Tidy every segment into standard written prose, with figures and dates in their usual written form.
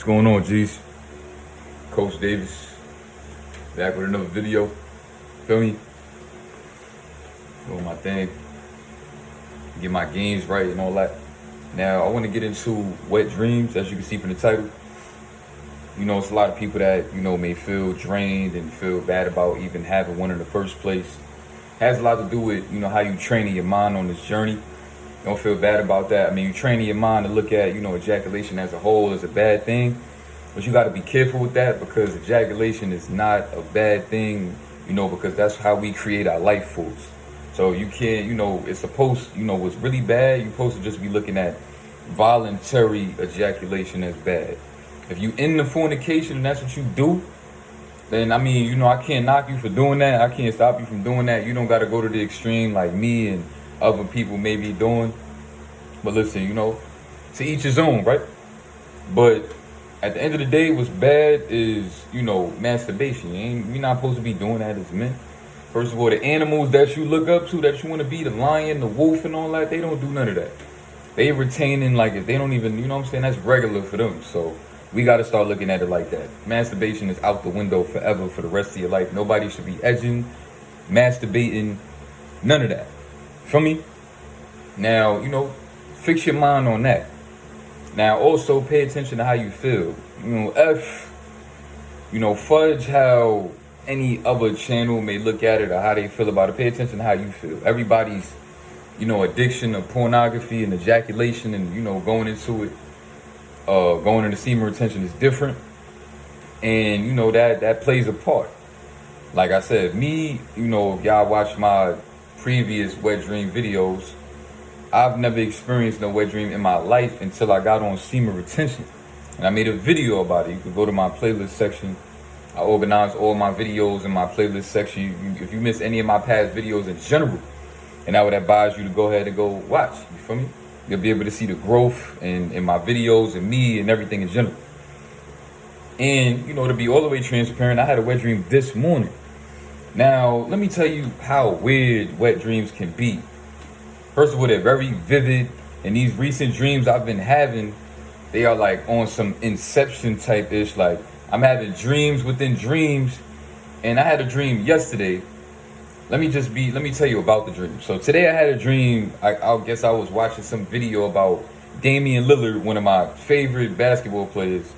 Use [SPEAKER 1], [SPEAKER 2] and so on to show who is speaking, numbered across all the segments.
[SPEAKER 1] What's going on, G's? Coach Davis, back with another video. Feel me? Doing my thing. Get my games right and all that. Now, I want to get into wet dreams, as you can see from the title. You know, it's a lot of people that, may feel drained and feel bad about even having one in the first place. It has a lot to do with, how you training your mind on this journey. Don't feel bad about that. I mean, you're training your mind to look at, ejaculation as a whole as a bad thing. But you got to be careful with that, because ejaculation is not a bad thing, because that's how we create our life force. So you can't, it's supposed, what's really bad, you're supposed to just be looking at voluntary ejaculation as bad. If you in the fornication and that's what you do, then, I can't knock you for doing that. I can't stop you from doing that. You don't got to go to the extreme like me and other people may be doing. But listen, to each his own, right? But at the end of the day, what's bad is, masturbation. We're not supposed to be doing that as men. First of all, the animals that you look up to, that you want to be, the lion, the wolf and all that, they don't do none of that. They retaining, like, if they don't even, that's regular for them. So we got to start looking at it like that. Masturbation is out the window forever for the rest of your life. Nobody should be edging, masturbating, none of that. Feel me? Now, fix your mind on that. Now, also pay attention to how you feel. Fudge how any other channel may look at it or how they feel about it. Pay attention to how you feel. Everybody's, addiction of pornography and ejaculation and, going into it, going into semen retention is different. And, that plays a part. Like I said, me, if y'all watch my previous wet dream videos, I've never experienced no wet dream in my life until I got on semen retention. And I made a video about it. You can go to my playlist section. I organized all my videos in my playlist section. If you miss any of my past videos in general, and I would advise you to go ahead and go watch. You feel me? You'll be able to see the growth in my videos and me and everything in general. And, to be all the way transparent, I had a wet dream this morning. Now, let me tell you how weird wet dreams can be. First of all, they're very vivid. And these recent dreams I've been having, they are like on some Inception type ish. Like, I'm having dreams within dreams. And I had a dream yesterday. Let me tell you about the dream. So today I had a dream. I guess I was watching some video about Damian Lillard, one of my favorite basketball players.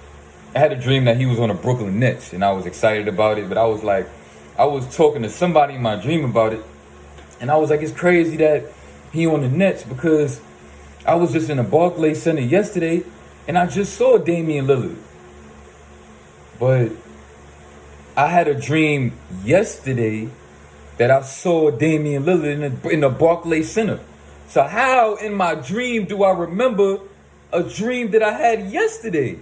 [SPEAKER 1] I had a dream that he was on the Brooklyn Nets, and I was excited about it. But I was talking to somebody in my dream about it. And I was like, it's crazy that he on the Nets, because I was just in the Barclays Center yesterday and I just saw Damian Lillard. But I had a dream yesterday that I saw Damian Lillard in the Barclays Center. So how in my dream do I remember a dream that I had yesterday?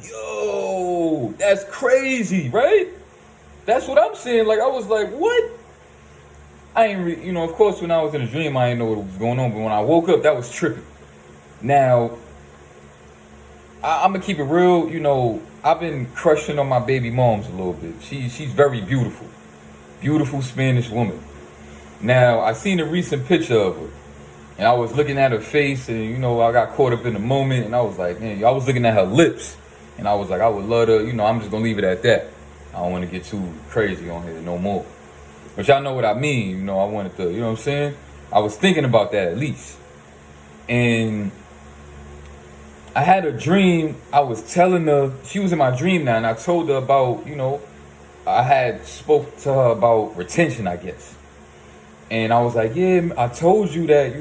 [SPEAKER 1] Yo, that's crazy, right? That's what I'm saying. Like, I was like, what? I ain't, of course, when I was in a dream, I didn't know what was going on. But when I woke up, that was tripping. Now, I'm going to keep it real. I've been crushing on my baby moms a little bit. She's very beautiful. Beautiful Spanish woman. Now, I seen a recent picture of her. And I was looking at her face and, I got caught up in the moment. And I was like, man, I was looking at her lips. And I was like, I would love to, I'm just going to leave it at that. I don't want to get too crazy on here no more. But y'all know what I mean. I wanted to, what I'm saying? I was thinking about that at least. And I had a dream. I was telling her, she was in my dream now, and I told her about, I had spoke to her about retention, I guess. And I was like, yeah, I told you that,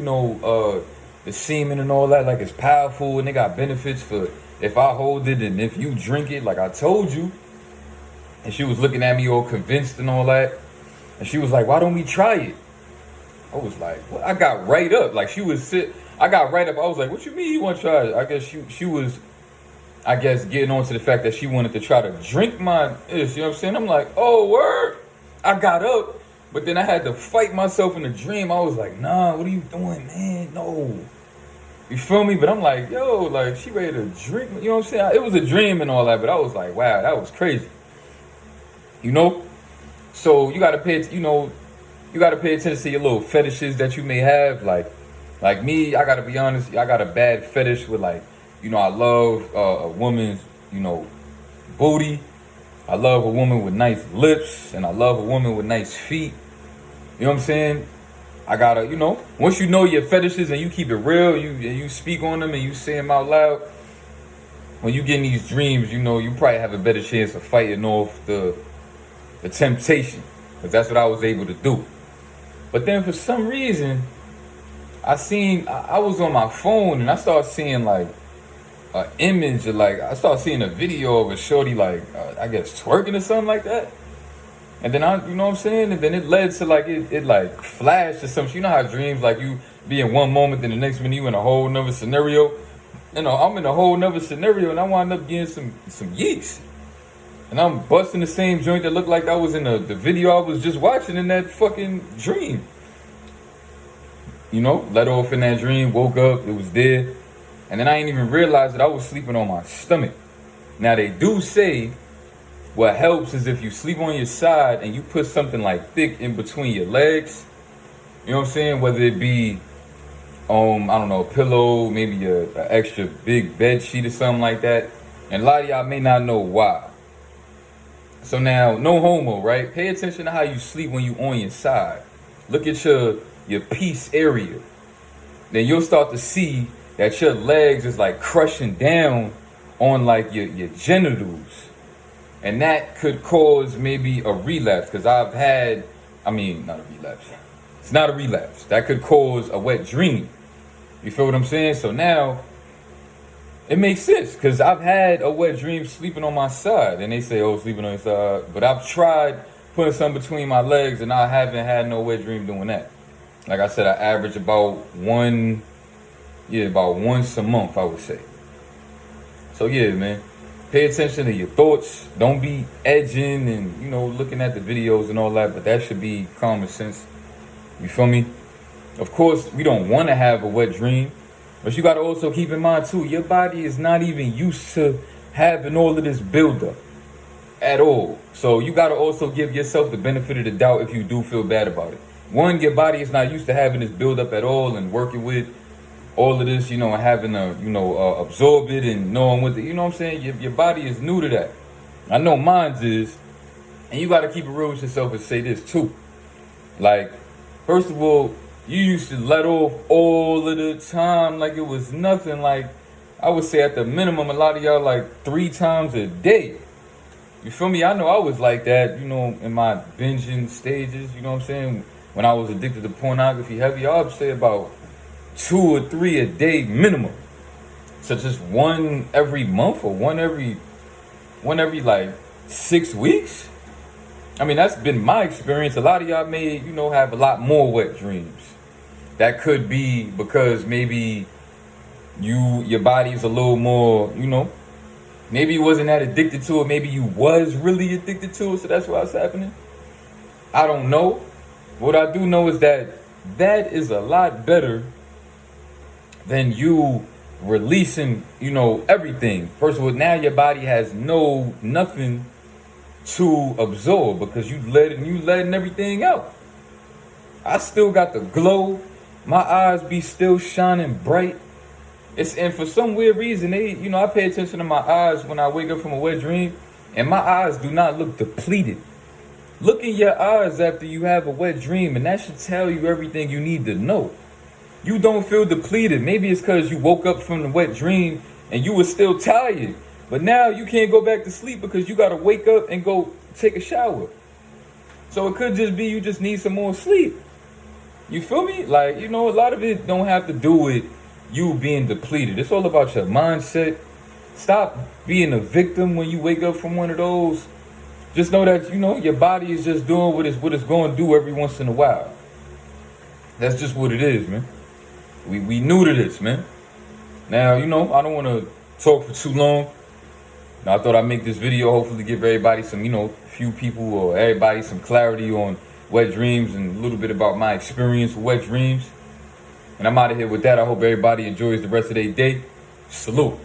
[SPEAKER 1] the semen and all that, like, it's powerful and they got benefits for if I hold it and if you drink it, like I told you. And she was looking at me all convinced and all that. And she was like, why don't we try it? I was like, what? I got right up. Like, I got right up. I was like, what you mean you want to try it? I guess she was, getting on to the fact that she wanted to try to drink my ish. You know what I'm saying? I'm like, oh, word. I got up. But then I had to fight myself in the dream. I was like, nah, what are you doing, man? No. You feel me? But I'm like, yo, like, she ready to drink. You know what I'm saying? It was a dream and all that. But I was like, wow, that was crazy. So you gotta pay attention to your little fetishes that you may have. Like me, I gotta be honest, I got a bad fetish with, like, I love a woman's, booty. I love a woman with nice lips, and I love a woman with nice feet. You know what I'm saying? I gotta, once you know your fetishes and you keep it real, you speak on them and you say them out loud. When you get in these dreams, you probably have a better chance of fighting off the temptation, because that's what I was able to do. But then for some reason, I was on my phone and I started seeing like an image of I started seeing a video of a shorty I guess twerking or something like that. And then you know what I'm saying? And then it led to it flashed or something. You know how dreams you be in one moment, then the next minute you in a whole nother scenario. I'm in a whole nother scenario and I wind up getting some yeeks. And I'm busting the same joint that looked like I was in the video I was just watching in that fucking dream. Let off in that dream, woke up, it was there. And then I didn't even realize that I was sleeping on my stomach. Now they do say what helps is if you sleep on your side and you put something thick in between your legs. You know what I'm saying? Whether it be, I don't know, a pillow, maybe a extra big bed sheet or something like that. And a lot of y'all may not know why. So now, no homo, right? Pay attention to how you sleep when you on your side. Look at your peace area. Then you'll start to see that your legs is crushing down on your genitals. And that could cause maybe a relapse, because not a relapse. It's not a relapse. That could cause a wet dream. You feel what I'm saying? So now, it makes sense, because I've had a wet dream sleeping on my side. And they say, oh, sleeping on your side. But I've tried putting something between my legs, and I haven't had no wet dream doing that. Like I said, I average about once a month, I would say. So yeah, man, pay attention to your thoughts. Don't be edging and, looking at the videos and all that, but that should be common sense. You feel me? Of course, we don't want to have a wet dream, but you got to also keep in mind too, your body is not even used to having all of this buildup at all. So you got to also give yourself the benefit of the doubt if you do feel bad about it. One, your body is not used to having this buildup at all and working with all of this, and having to, absorb it and knowing what you know what I'm saying? Your body is new to that. I know mine's is, and you got to keep it real with yourself and say this too. First of all, you used to let off all of the time like it was nothing. I would say at the minimum, a lot of y'all 3 times a day. You feel me? I know I was like that, in my binging stages, you know what I'm saying? When I was addicted to pornography heavy, I would say about 2 or 3 a day minimum. So just one every month or one every 6 weeks. I mean, that's been my experience. A lot of y'all may, have a lot more wet dreams. That could be because maybe your body's a little more, maybe you wasn't that addicted to it. Maybe you was really addicted to it, so that's why it's happening. I don't know. What I do know is that is a lot better than you releasing, everything. First of all, now your body has nothing to absorb because you letting everything out. I still got the glow. My eyes be still shining bright. And for some weird reason, I pay attention to my eyes when I wake up from a wet dream, and my eyes do not look depleted. Look in your eyes after you have a wet dream, and that should tell you everything you need to know. You don't feel depleted. Maybe it's because you woke up from the wet dream and you were still tired. But now you can't go back to sleep because you got to wake up and go take a shower. So it could just be you just need some more sleep. You feel me? A lot of it don't have to do with you being depleted. It's all about your mindset. Stop being a victim when you wake up from one of those. Just know that, your body is just doing what it's going to do every once in a while. That's just what it is, man. We new to this, man. Now, I don't want to talk for too long. Now, I thought I'd make this video, hopefully give everybody some, few people or everybody some clarity on wet dreams and a little bit about my experience with wet dreams. And I'm out of here with that. I hope everybody enjoys the rest of their day. Salute.